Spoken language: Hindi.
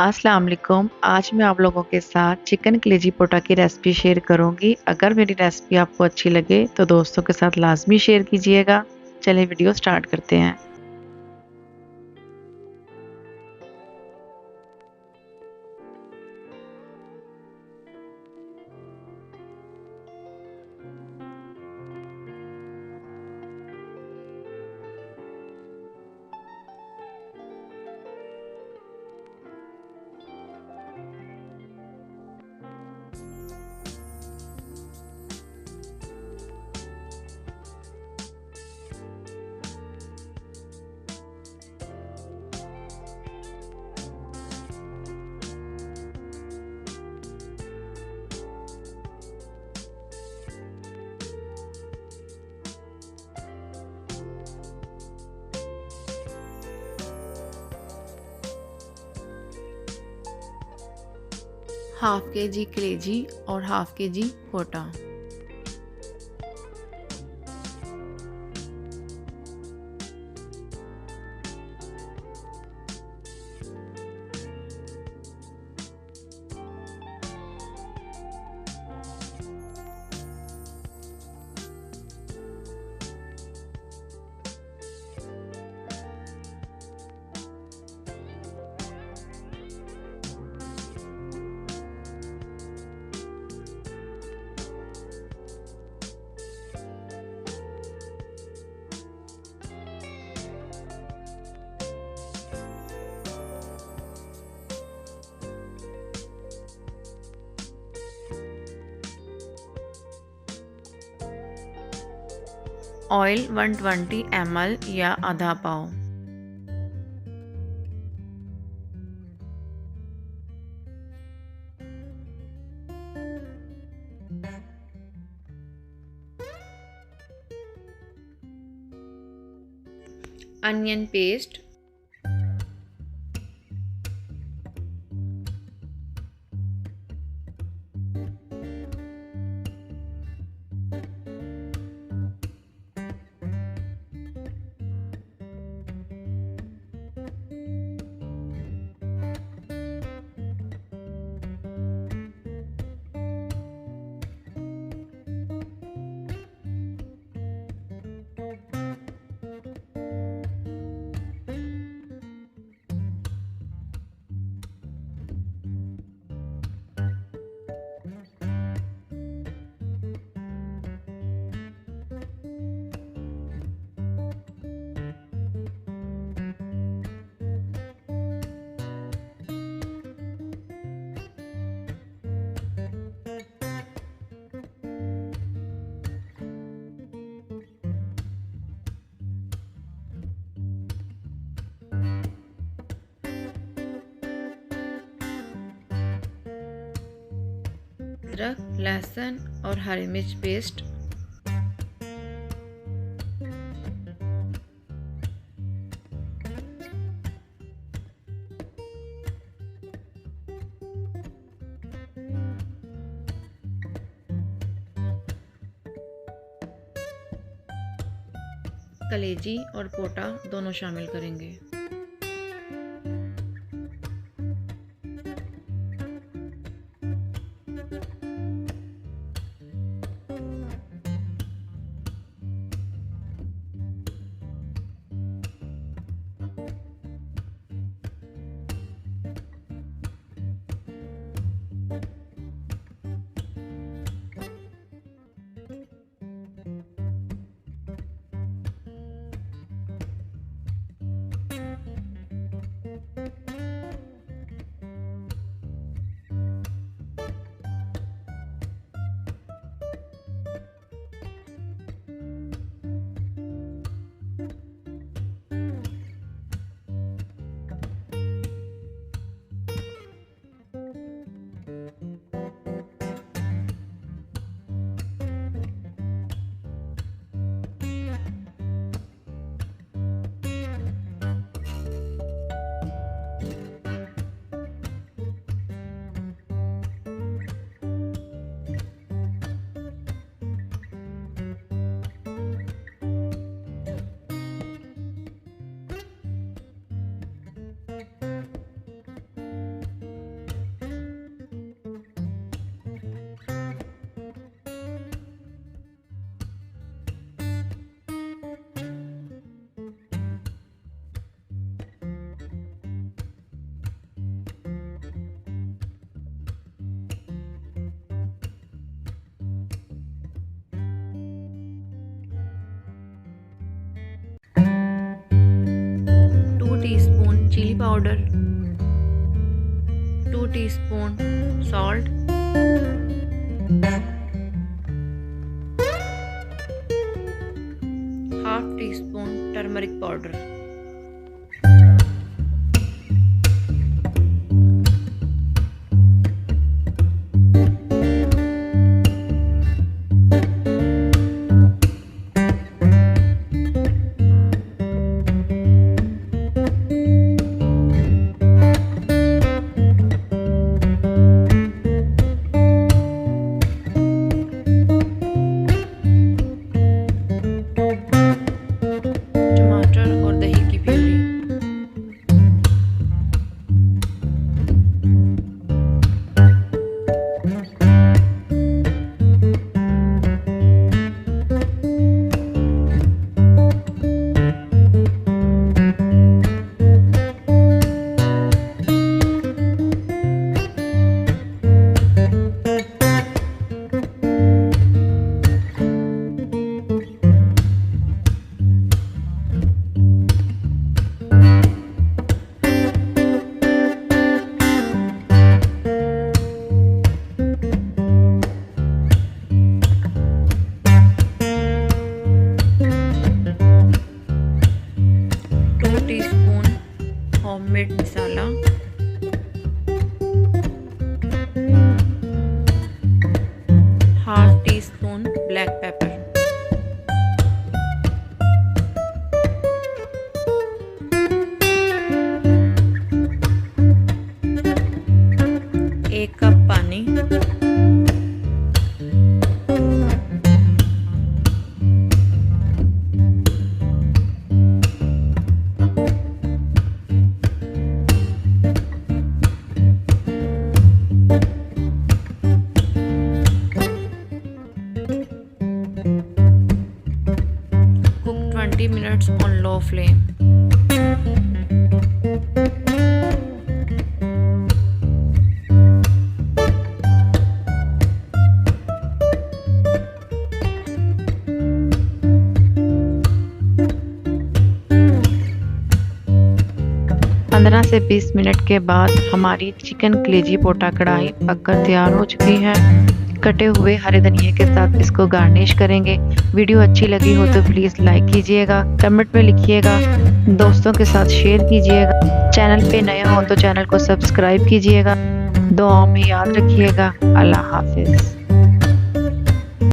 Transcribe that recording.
अस्सलाम वालेकुम। आज मैं आप लोगों के साथ चिकन कलेजी पोटा की रेसिपी शेयर करूंगी। अगर मेरी रेसिपी आपको अच्छी लगे तो दोस्तों के साथ लाजमी शेयर कीजिएगा। चलिए वीडियो स्टार्ट करते हैं। हाफ के जी कलेजी और हाफ के जी पोटा। ऑयल 120 ml या आधा पाव। अनियन पेस्ट, अदरक, लहसुन और हरी मिर्च पेस्ट, कलेजी और पोटा दोनों शामिल करेंगे। chili powder, 2 teaspoon salt, half teaspoon turmeric powder, और दही की puree. Homemade masala, half teaspoon black pepper, एक कप पानी, cook 20 minutes on low flame. पंद्रह से 20 मिनट के बाद हमारी चिकन कलेजी पोटा कढ़ाई पककर तैयार हो चुकी है। कटे हुए हरे धनिये के साथ इसको गार्निश करेंगे। वीडियो अच्छी लगी हो तो प्लीज़ लाइक कीजिएगा, कमेंट में लिखिएगा, दोस्तों के साथ शेयर कीजिएगा। चैनल पे नए हो तो चैनल को सब्सक्राइब कीजिएगा। दुआओं में याद रखिएगा। अल्लाह हाफिज़।